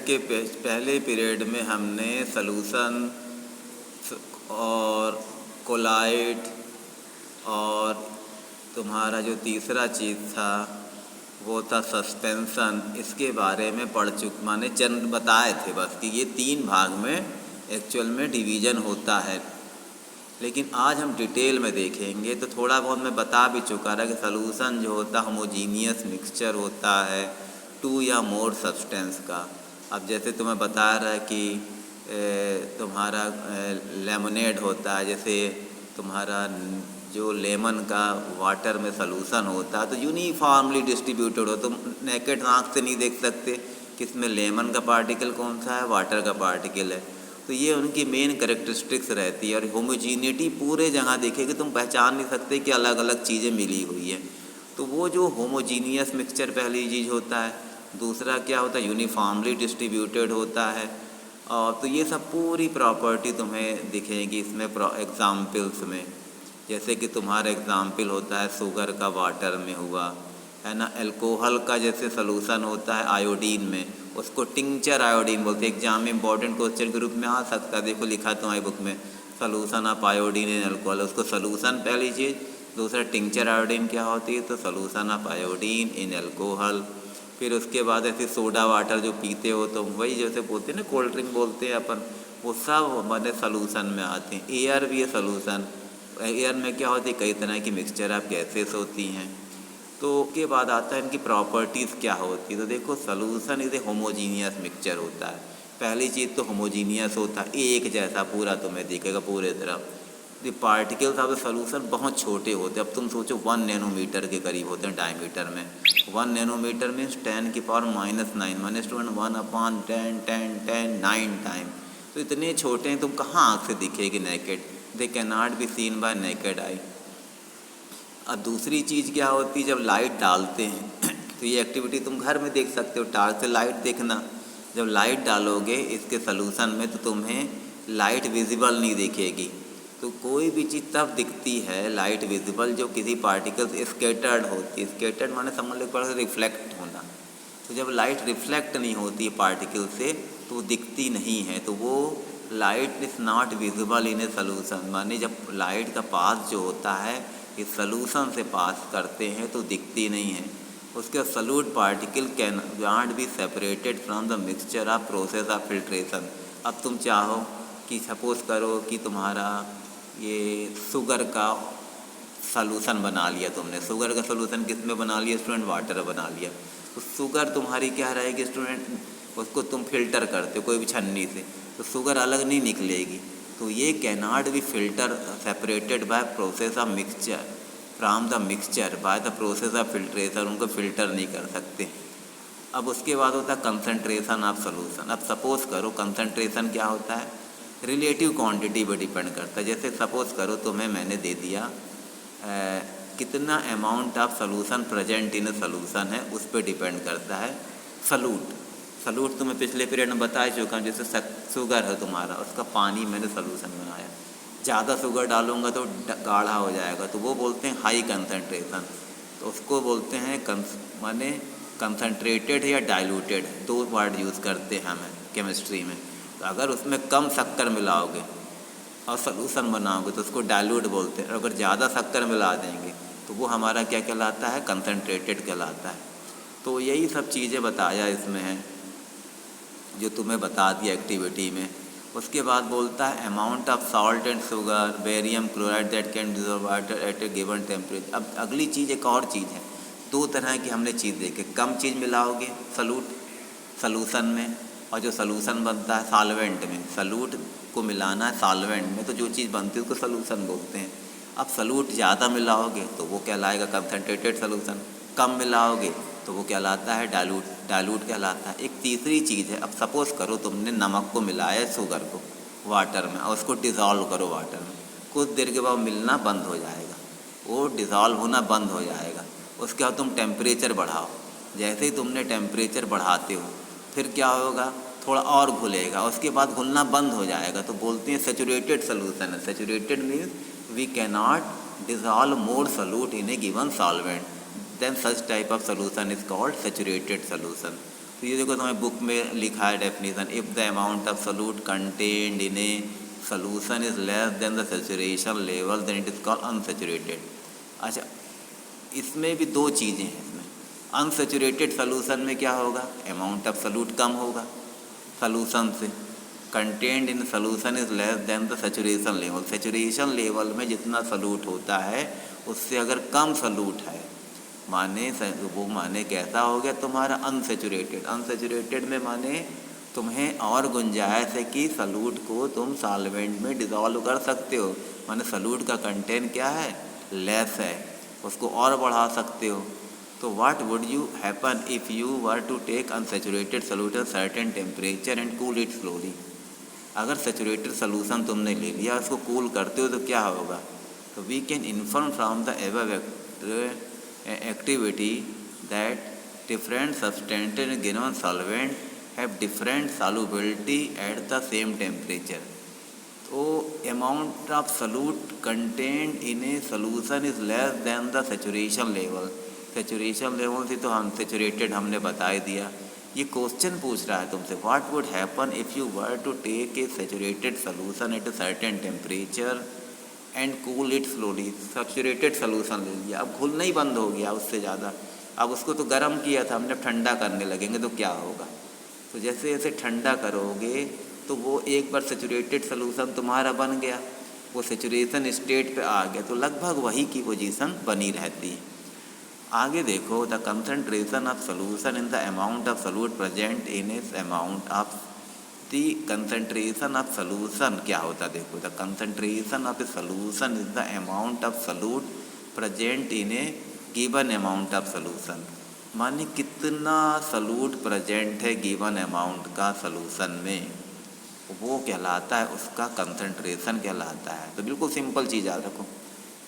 के पहले पीरियड में हमने सॉल्यूशन और कोलाइट और तुम्हारा जो तीसरा चीज़ था वो था सस्पेंशन, इसके बारे में माने चंद बताए थे बस कि ये 3 भाग में एक्चुअल में डिवीज़न होता है। लेकिन आज हम डिटेल में देखेंगे तो थोड़ा बहुत मैं बता भी चुका था कि सॉल्यूशन जो होता है होमोजीनियस मिक्सचर होता है 2 या मोर सब्सटेंस का। अब जैसे तुम्हें बता रहा है कि तुम्हारा लेमनेड होता है, जैसे तुम्हारा जो लेमन का वाटर में सॉल्यूशन होता है तो यूनिफॉर्मली डिस्ट्रीब्यूटेड हो, तुम नेकेड आँख से नहीं देख सकते कि इसमें लेमन का पार्टिकल कौन सा है, वाटर का पार्टिकल है। तो ये उनकी मेन कैरेक्टरिस्टिक्स रहती है। और होमोजीनिटी पूरे जगह देखेगी तुम पहचान नहीं सकते कि अलग अलग चीज़ें मिली हुई है। तो वो जो होमोजीनियस मिक्सचर पहली चीज़ होता है, दूसरा क्या होता है यूनिफॉर्मली डिस्ट्रीब्यूटेड होता है। और तो ये सब पूरी प्रॉपर्टी तुम्हें दिखेगी इसमें एग्जाम्पल्स में। जैसे कि तुम्हारा एग्जाम्पल होता है शुगर का वाटर में हुआ है ना, अल्कोहल का जैसे सॉल्यूशन होता है आयोडीन में, उसको टिंचर आयोडीन बोलते हैं। एग्जाम में इंपॉर्टेंट क्वेश्चन के रूप में आ सकता है, देखो लिखा तुम्हारी बुक में solution of iodine in alcohol, उसको सॉल्यूशन पहली चीज़, दूसरा टिंचर आयोडीन क्या होती है तो solution of iodine in alcohol. फिर उसके बाद ऐसे सोडा वाटर जो पीते हो तो वही जैसे बोलते हैं ना कोल्ड ड्रिंक बोलते हैं अपन, वो सब हमारे सॉल्यूशन में आते हैं। एयर भी है सॉल्यूशन, एयर में क्या होती है कई तरह की मिक्सचर ऑफ गैसेस होती हैं। तो उसके बाद आता है इनकी प्रॉपर्टीज़ क्या होती है। तो देखो solution is A homogeneous mixture होता है। पहली चीज़ तो होमोजीनियस होता है, एक जैसा पूरा तुम्हें दिखेगा पूरे तरफ। The particles of the solution बहुत छोटे होते हैं। अब तुम सोचो 1 नैनोमीटर के करीब होते हैं डायमीटर में। 1 नैनोमीटर मीन्स 10⁻⁹ माने स्टूडेंट 1/10 टाइम। तो इतने छोटे हैं, तुम कहाँ आँख से दिखेगी naked, they can not be seen by naked आई। अब दूसरी चीज़ क्या होती है, जब लाइट डालते हैं तो ये एक्टिविटी तुम घर में देख सकते हो, टार्च से लाइट देखना। जब लाइट डालोगे इसके सॉल्यूशन में तो तुम्हें लाइट विजिबल नहीं दिखेगी। तो कोई भी चीज़ तब दिखती है लाइट विजिबल जो किसी पार्टिकल से स्केटर्ड होती है। स्केटर्ड माने समझ लो पर रिफ्लेक्ट होना। तो जब लाइट रिफ्लेक्ट नहीं होती है पार्टिकल से तो वो दिखती नहीं है, तो वो light is not visible in a solution. माने जब लाइट का पास जो होता है इस सॉल्यूशन से पास करते हैं तो दिखती नहीं है। उसके solute particle can not be separated from the mixture of process of filtration. अब तुम चाहो कि सपोज़ करो कि तुम्हारा ये शुगर का सॉल्यूशन बना लिया तुमने। शुगर का सॉल्यूशन किस में बना लिया स्टूडेंट, वाटर बना लिया। तो शुगर तुम्हारी क्या रहेगी स्टूडेंट, उसको तुम फिल्टर करते हो कोई भी छन्नी से, तो शुगर अलग नहीं निकलेगी। तो ये can not be filter separated by process of mixture from the mixture by the process of filtration, उनको फिल्टर नहीं कर सकते। अब उसके बाद होता है कंसनट्रेशन ऑफ सॉल्यूशन। अब सपोज़ करो कंसनट्रेशन क्या होता है, रिलेटिव क्वांटिटी पर डिपेंड करता है। जैसे सपोज़ करो तुम्हें मैंने दे दिया कितना amount of solution present in solution है, उस पर डिपेंड करता है सॉल्यूट तुम्हें पिछले पीरियड में बता चुका हूँ। जैसे शुगर है तुम्हारा, उसका पानी मैंने सॉल्यूशन बनाया, ज़्यादा शुगर डालूंगा तो गाढ़ा हो जाएगा, तो वो बोलते हैं हाई कंसनट्रेशन। तो उसको बोलते हैं माने कंसनट्रेटेड या डाइल्यूटेड, 2 वर्ड यूज़ करते हैं हमें केमिस्ट्री में। तो अगर उसमें कम शक्कर मिलाओगे और सॉल्यूशन बनाओगे तो उसको डाइल्यूट बोलते हैं। और अगर ज़्यादा शक्कर मिला देंगे तो वो हमारा क्या कहलाता है, कंसनट्रेटेड कहलाता है। तो यही सब चीज़ें बताया इसमें है जो तुम्हें बता दिया एक्टिविटी में। उसके बाद बोलता है amount of salt and sugar barium chloride that can dissolve water at A given temperature. अब अगली चीज़ एक और चीज़ है, 2 तरह की हमने चीज़ देखी। कम चीज़ मिलाओगे सॉल्यूशन में, और जो सॉल्यूशन बनता है सॉल्वेंट में, सॉल्यूट को मिलाना है सॉल्वेंट में तो जो चीज़ बनती है उसको सॉल्यूशन बोलते हैं। अब सॉल्यूट ज़्यादा मिलाओगे तो वो कहलाएगा कंसनट्रेटेड सॉल्यूशन, कम मिलाओगे तो वो कहलाता है डाइल्यूट कहलाता है। एक तीसरी चीज़ है, अब सपोज़ करो तुमने नमक को मिलाया शुगर को वाटर में और उसको डिज़ोल्व करो वाटर में, कुछ देर के बाद मिलना बंद हो जाएगा, वो डिज़ोल्व होना बंद हो जाएगा। उसके बाद तुम टेम्परेचर बढ़ाओ, जैसे ही तुमने टेम्परेचर बढ़ाते हो फिर क्या होगा, थोड़ा और घुलेगा, उसके बाद घुलना बंद हो जाएगा, तो बोलते हैं सेचुरेटेड सोल्यूशन है। Saturated means we can not dissolve more solute in a given solvent, then such type of solution is called saturated solution। तो ये देखो तुम्हें बुक में लिखा है definition, if the amount of solute contained in a solution is less than the saturation level then it is called unsaturated. अच्छा, इसमें भी दो चीज़ें हैं। इसमें अनसैचुरेटेड सॉल्यूशन में क्या होगा, अमाउंट ऑफ सॉल्यूट कम होगा सॉल्यूशन से, contained in solution is less than the saturation level, saturation level में जितना सॉल्यूट होता है उससे अगर कम सॉल्यूट है, माने वो माने कैसा हो गया तुम्हारा अनसैचुरेटेड। अनसैचुरेटेड में माने तुम्हें और गुंजाइश है कि सॉल्यूट को तुम सॉल्वेंट में डिज़ोल्व कर सकते हो, माने सॉल्यूट का कंटेंट क्या है, लेस है, उसको और बढ़ा सकते हो। तो what would you happen if you were to take unsaturated solute at certain temperature and cool it slowly. अगर सैचुरेटेड सॉल्यूशन तुमने ले लिया, उसको कूल करते हो तो क्या होगा, तो we can infer from the above activity that different substance in given solvent have different solubility at the same temperature. तो amount of solute contained in a solution is less than the saturation level. Saturation level से तो हम saturated हमने बता ही दिया। ये question पूछ रहा है तुमसे, what would happen if you were to take a saturated solution at a certain temperature and cool it slowly. Saturated solution ले लिया, अब घुलना ही बंद हो गया उससे ज़्यादा, अब उसको तो गर्म किया था हमने, ठंडा करने लगेंगे तो क्या होगा। तो जैसे जैसे ठंडा करोगे तो वो एक बार सैचुरेटेड सॉल्यूशन तुम्हारा बन गया, वो सैचुरेशन स्टेट पे आ गया, तो लगभग वही की पोजीशन बनी रहती है। आगे देखो, the concentration of solution in the amount of solute present in इस amount of the concentration of solution क्या होता है, देखो the concentration of a solution is the amount of solute present in a given amount of solution, माने कितना solute present है given amount का solution में, वो कहलाता है, उसका कंसंट्रेशन कहलाता है। तो बिल्कुल सिंपल चीज़ याद रखो,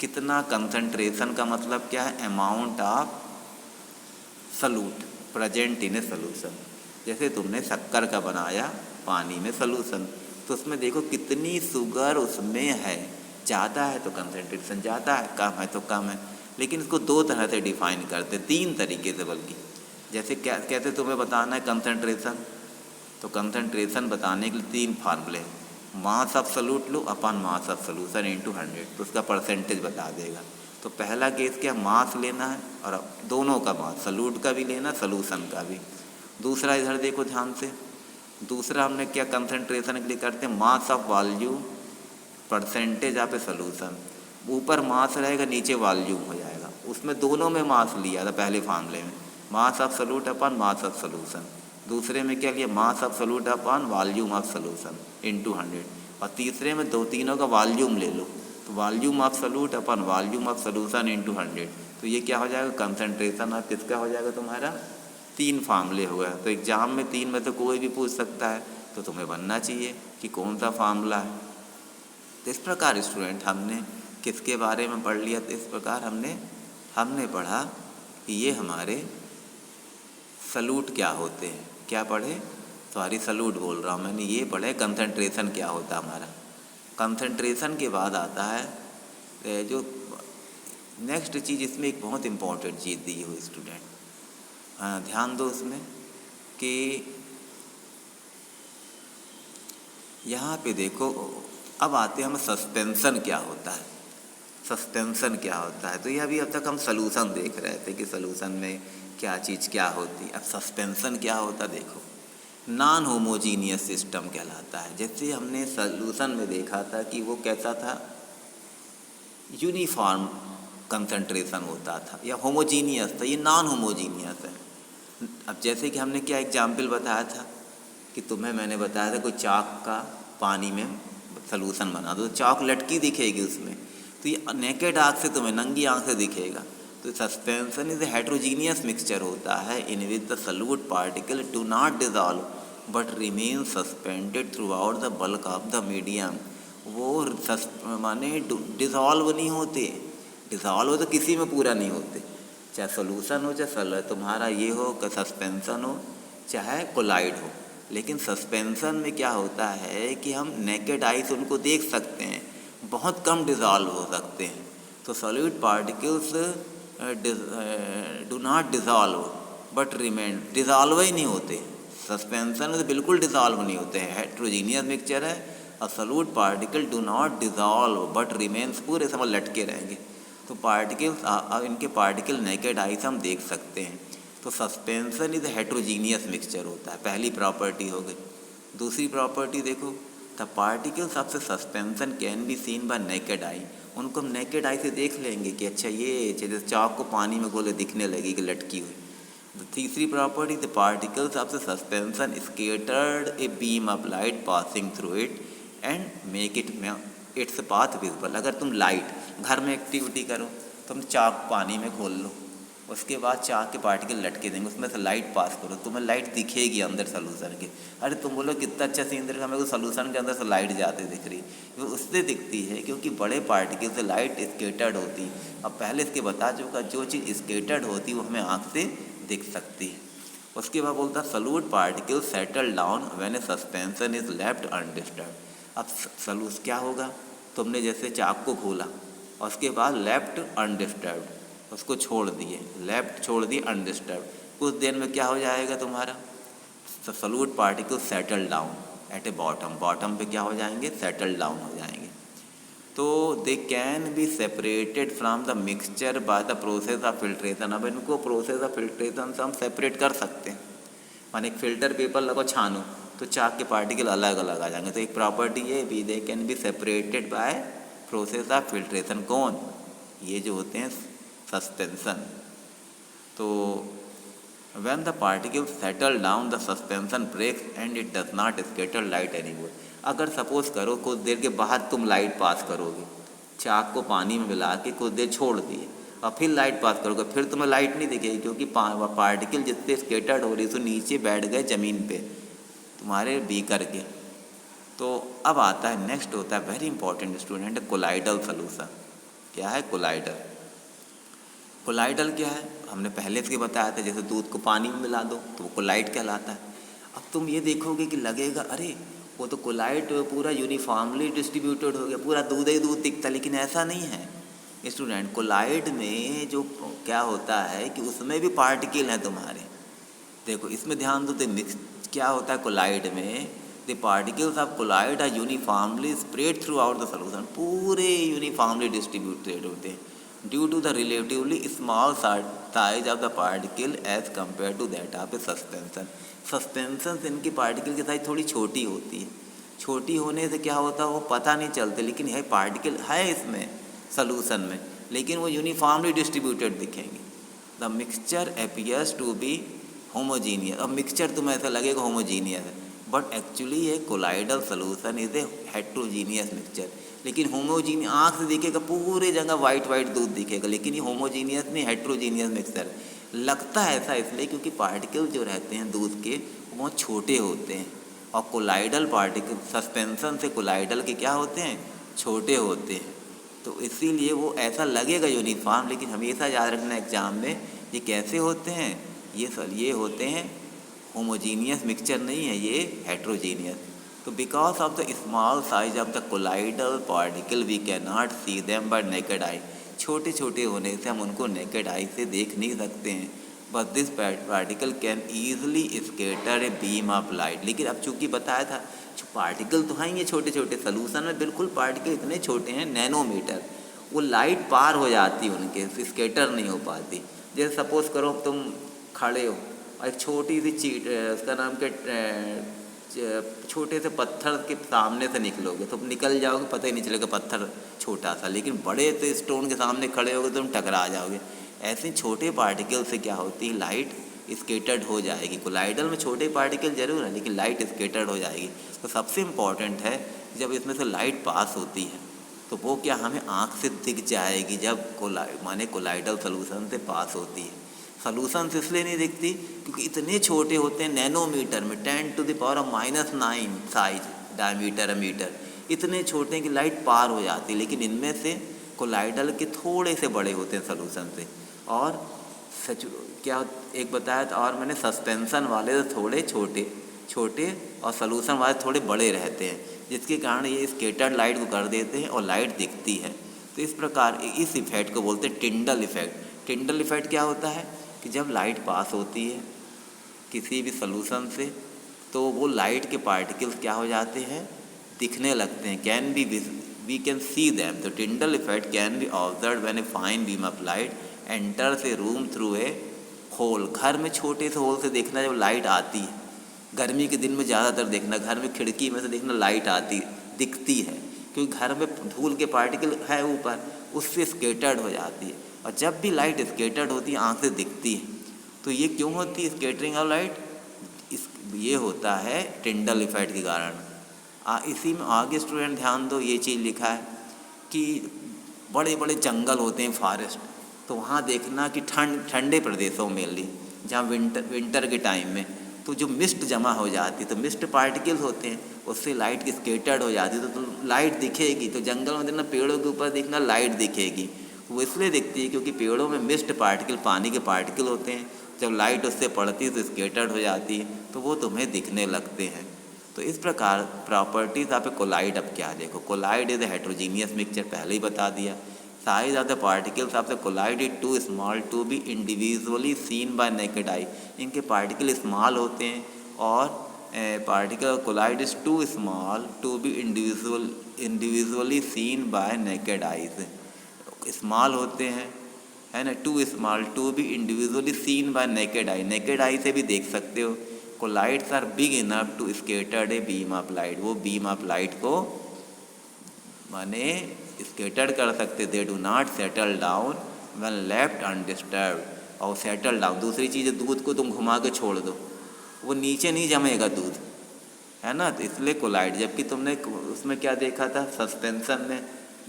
कितना कंसंट्रेशन का मतलब क्या है, amount of solute present in a solution. जैसे तुमने शक्कर का बनाया पानी में सॉल्यूशन, तो उसमें देखो कितनी शुगर उसमें है, ज़्यादा है तो कंसंट्रेशन ज़्यादा है, कम है तो कम है। लेकिन इसको दो तरह से डिफाइन करते, तीन तरीके से बल्कि। जैसे क्या कहते तुम्हें बताना है कंसंट्रेशन, तो कंसंट्रेशन बताने के लिए तीन फार्मूले, mass of solute low upon mass of solution into 100, तो उसका परसेंटेज बता देगा। तो पहला केस क्या, मास लेना है और दोनों का मास, सॉल्यूट का भी लेना सॉल्यूशन का भी। दूसरा इधर देखो ध्यान से, दूसरा हमने क्या कंसंट्रेशन के लिए करते हैं, mass of volume percentage of a solution, ऊपर मास रहेगा नीचे वॉल्यूम हो जाएगा, उसमें दोनों में मास लिया था पहले फार्मूले में, mass of solute upon mass of solution. दूसरे में क्या लिया, mass of solute upon volume of solution into 100, और तीसरे में तीनों का वॉल्यूम ले लो, तो volume of solute upon volume of solution into 100। तो ये क्या हो जाएगा, कंसंट्रेशन ऑफ किसका हो जाएगा तुम्हारा, तीन फार्मूले हो गए। तो एग्जाम में तीन में तो कोई भी पूछ सकता है, तो तुम्हें बनना चाहिए कि कौन सा फार्मूला है। तो इस प्रकार स्टूडेंट हमने किसके बारे में पढ़ लिया, तो इस प्रकार हमने पढ़ा कि ये हमारे सॉल्यूट क्या होते हैं, क्या पढ़े, सॉरी सॉल्यूट बोल रहा हूँ मैंने, ये पढ़े कंसंट्रेशन क्या होता है हमारा। कंसंट्रेशन के बाद आता है जो नेक्स्ट चीज़, इसमें एक बहुत इम्पॉर्टेंट चीज़ दी हुई स्टूडेंट, ध्यान दो उसमें कि यहाँ पे देखो, अब आते हैं हम सस्पेंशन क्या होता है। सस्पेंशन क्या होता है, तो ये अभी अब तक हम सॉल्यूशन देख रहे थे कि सॉल्यूशन में क्या चीज़ क्या होती। अब सस्पेंशन क्या होता, देखो नॉन होमोजीनियस सिस्टम कहलाता है। जैसे हमने सॉल्यूशन में देखा था कि वो कैसा था, यूनिफॉर्म कंसंट्रेशन होता था या होमोजीनियस था, ये नॉन होमोजीनियस है। अब जैसे कि हमने क्या एग्जाम्पल बताया था कि तुम्हें मैंने बताया था कोई चाक का पानी में सॉल्यूशन बना दो, तो चाक लटकी दिखेगी उसमें, तो ये नेकेड आँख से तुम्हें नंगी आँख से दिखेगा। तो suspension is a heterogeneous mixture होता है in which the solute particle do not dissolve but remain suspended throughout the bulk of the medium. वो माने डिजॉल्व नहीं होते, डिजॉल्व हो तो किसी में पूरा नहीं होते, चाहे सॉल्यूशन हो चाहे तुम्हारा ये हो कि सस्पेंशन हो चाहे कोलाइड हो। लेकिन सस्पेंशन में क्या होता है कि हम नेकेड आई से उनको देख सकते हैं, बहुत कम डिजॉल्व हो सकते हैं। तो solute particles do not dissolve but remain, dissolve ही नहीं होते। सस्पेंशन में तो बिल्कुल डिज़ॉल्व नहीं होते हैं। हेट्रोजीनियस मिक्सचर है, absolute particle do not dissolve but remains, पूरे समय लटके रहेंगे। तो पार्टिकल्स, अब इनके पार्टिकल नेकेड आई से हम देख सकते हैं। तो सस्पेंशन इज हेट्रोजीनियस मिक्सचर होता है, पहली प्रॉपर्टी हो गई। दूसरी प्रॉपर्टी देखो, the particles of the suspension can be seen by naked आई, उनको हम नेकेड आई से देख लेंगे कि अच्छा ये जैसे चाक को पानी में घोले दिखने लगेगी लटकी हुई। तीसरी property, the particles of the suspension scattered a beam of light passing through it and make its path visible. अगर तुम लाइट घर में एक्टिविटी करो, तुम चाक पानी में खोल लो, उसके बाद चाक के पार्टिकल लटके देंगे, उसमें से लाइट पास करो, तुम्हें लाइट दिखेगी अंदर सोल्यूशन के। अरे तुम बोलो कितना अच्छा सीन दिख रहा है, मेरे को सोल्यूशन के अंदर से लाइट जाते दिख रही, वो उससे दिखती है क्योंकि बड़े पार्टिकल से लाइट स्केटर्ड होती है। अब पहले इसके बता चुका, जो चीज़ स्केटर्ड होती है वो हमें आँख से दिख सकती है। उसके बाद बोलता solute particle settle down when A suspension is left undisturbed. अब सलूस क्या होगा, तुमने जैसे चाक को खोला और उसके बाद लेफ्ट अनडिस्टर्ब्ड, उसको छोड़ दिए, लेफ्ट छोड़ दिए अनडिस्टर्ब्ड, कुछ देर में क्या हो जाएगा तुम्हारा, solute particle settle down at a bottom, bottom पे क्या हो जाएंगे, सेटल डाउन हो जाएंगे। तो they can be separated from the mixture by the process of filtration. अब इनको प्रोसेस ऑफ फिल्ट्रेशन से हम सेपरेट कर सकते हैं। माने एक फिल्टर पेपर लगो छानो तो चाक के पार्टिकल अलग अलग आ जाएंगे। तो एक प्रॉपर्टी ये भी, दे can be separated by process of filtration. कौन, ये जो होते हैं सस्पेंशन। तो when the particles settle down the suspension breaks and it does not scatter light anymore। अगर सपोज करो कुछ देर के बाद तुम लाइट पास करोगे, चाक को पानी में मिला के कुछ देर छोड़ दिए और फिर लाइट पास करोगे, फिर तुम्हें लाइट नहीं दिखेगी क्योंकि पार्टिकल जितने स्केटर्ड हो रही तो नीचे बैठ गए ज़मीन पे तुम्हारे बीकर के। तो अब आता है नेक्स्ट, होता है very important student, colloidal solution. क्या है कोलाइडल? कोलाइडल क्या है, हमने पहले से बताया था, जैसे दूध को पानी में मिला दो तो वो कोलाइड कहलाता है। अब तुम ये देखोगे कि लगेगा अरे वो तो कोलाइड पूरा यूनिफॉर्मली डिस्ट्रीब्यूटेड हो गया, पूरा दूध ही दूध दिखता, लेकिन ऐसा नहीं है स्टूडेंट। कोलाइड में जो क्या होता है कि उसमें भी पार्टिकल हैं तुम्हारे। देखो इसमें ध्यान दो, तो मिक्स क्या होता है कोलाइड में, the particles of colloid are uniformly spread throughout the solution, पूरे यूनिफॉर्मली डिस्ट्रीब्यूटेड होते हैं due to the relatively small size of the particle as compare to that of a suspension. Suspension से इनकी particle की size थोड़ी छोटी होती है। छोटी होने से क्या होता है वो पता नहीं चलते, लेकिन यह पार्टिकल है इसमें सॉल्यूशन में, लेकिन वो यूनिफॉर्मली डिस्ट्रीब्यूटेड दिखेंगे। The mixture appears to be homogeneous. अब मिक्सचर तुम्हें ऐसा लगेगा होमोजीनियस है, बट एक्चुअली ये colloidal solution is a heterogeneous mixture. लेकिन होमोजीनियस आँख से दिखेगा पूरे जगह वाइट वाइट दूध दिखेगा, लेकिन ये होमोजीनियस नहीं, हेट्रोजीनियस मिक्सचर लगता है ऐसा इसलिए क्योंकि पार्टिकल जो रहते हैं दूध के वो बहुत छोटे होते हैं, और कोलाइडल पार्टिकल सस्पेंशन से कोलाइडल के क्या होते हैं, छोटे होते हैं। तो इसीलिए वो ऐसा लगेगा यूनिफॉर्म, लेकिन हमेशा याद रखना एग्जाम में ये कैसे होते हैं, ये होते हैं होमोजीनियस मिक्सचर नहीं है, ये हेट्रोजीनियस। तो because of the small size of the colloidal particle we can not see them by naked eye. छोटे छोटे होने से हम उनको नेकेड आई से देख नहीं सकते हैं, but this particle can easily scatter a beam of light. लेकिन अब चूँकि बताया था पार्टिकल तो हैं ये छोटे छोटे, सोल्यूशन में बिल्कुल पार्टिकल इतने छोटे हैं नैनोमीटर, वो लाइट पार हो जाती है उनके, स्केटर नहीं हो पाती। जैसे सपोज करो तुम खड़े हो और एक छोटी सी चीट, उसका नाम क्या, छोटे से पत्थर के सामने से निकलोगे तो निकल जाओगे, पता ही नहीं चलेगा पत्थर छोटा सा, लेकिन बड़े से स्टोन के सामने खड़े होगे तो तुम टकरा जाओगे। ऐसे छोटे पार्टिकल से क्या होती है, लाइट स्केटर्ड हो जाएगी। कोलाइडल में छोटे पार्टिकल जरूर है लेकिन लाइट स्केटर्ड हो जाएगी। तो सबसे इम्पॉर्टेंट है जब इसमें से लाइट पास होती है तो वो क्या हमें आँख से दिख जाएगी, जब कोलाइडल सोल्यूशन से पास होती है। सोल्यूशन से इसलिए नहीं दिखती क्योंकि इतने छोटे होते हैं नैनोमीटर में, 10⁻⁹ साइज डायमीटर मीटर, इतने छोटे कि लाइट पार हो जाती है। लेकिन इनमें से कोलाइडल के थोड़े से बड़े होते हैं सोल्यूशन से। और क्या एक बताया था, और मैंने सस्पेंशन वाले तो थोड़े छोटे और सोल्यूशन वाले थोड़े बड़े रहते हैं, जिसके कारण ये स्केटर्ड लाइट को कर देते हैं और लाइट दिखती है। तो इस प्रकार इस इफेक्ट को बोलते हैं टिंडल इफेक्ट। टिंडल इफेक्ट क्या होता है कि जब लाइट पास होती है किसी भी सॉल्यूशन से तो वो लाइट के पार्टिकल्स क्या हो जाते हैं, दिखने लगते हैं, वी कैन सी दैम। तो Tyndall effect can be observe when a fine beam of light enters a room through a hole. घर में छोटे से होल से देखना, जब लाइट आती है, गर्मी के दिन में ज़्यादातर देखना, घर में खिड़की में से देखना लाइट आती दिखती है, क्योंकि घर में धूल के पार्टिकल है ऊपर, उससे स्केटर्ड हो जाती है। और जब भी लाइट स्केटर्ड होती है आँख से दिखती है। तो ये क्यों होती है स्केटरिंग ऑफ लाइट? ये होता है टिंडल इफेक्ट के कारण। इसी में आगे स्टूडेंट ध्यान दो, ये चीज़ लिखा है कि बड़े बड़े जंगल होते हैं, फॉरेस्ट, तो वहाँ देखना कि ठंडे प्रदेशों में ली, जहाँ विंटर के टाइम में तो जो मिस्ट जमा हो जाती है, तो मिस्ट पार्टिकल्स होते हैं, उससे लाइट की स्केटर्ड हो जाती है, तो लाइट दिखेगी। तो जंगल में देखना, पेड़ों के ऊपर देखना लाइट दिखेगी। वो इसलिए दिखती है क्योंकि पेड़ों में मिस्ट पार्टिकल, पानी के पार्टिकल होते हैं, जब लाइट उससे पड़ती है तो स्केटर्ड हो जाती है, तो वो तुम्हें दिखने लगते हैं। तो इस प्रकार प्रॉपर्टीज आप कोलाइड। अब क्या देखो, colloid is a heterogeneous mixture, पहले ही बता दिया। Size of the particles of the colloid is too small to be individually seen by naked eye. इनके पार्टिकल स्मॉल होते हैं और particle colloid is too small to be individually seen by naked eyes. Small होते हैं, है ना, too small to be individually seen by naked eye, naked eye से भी देख सकते हो। Collides are big enough to scattered a beam of light, वो बीम ऑफ लाइट को माने स्केटर्ड कर सकते। They do not settle down when left undisturbed. और सेटल डाउन, दूसरी चीज़, दूध को तुम घुमा के छोड़ दो, वो नीचे नहीं जमेगा दूध, है ना, तो इसलिए कोलाइड। जबकि तुमने उसमें क्या देखा था, सस्पेंशन में,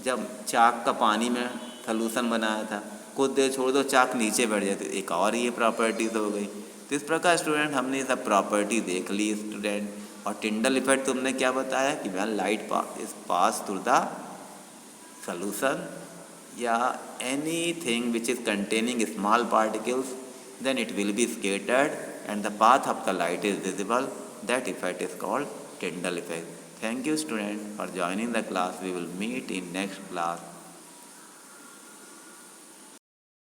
जब चाक का पानी में सॉल्यूशन बनाया था, कुछ देर छोड़ दो चाक नीचे बैठ जाती, एक और ये प्रॉपर्टीज हो गई। तो इस प्रकार स्टूडेंट हमने सब प्रॉपर्टी देख ली स्टूडेंट। और टिंडल इफेक्ट तुमने क्या बताया कि when light pass through the solution या anything which is containing small particles, then it will be scattered and the path of the light is visible. That effect is called Tyndall effect. Thank you student for joining the class. We will meet in next class.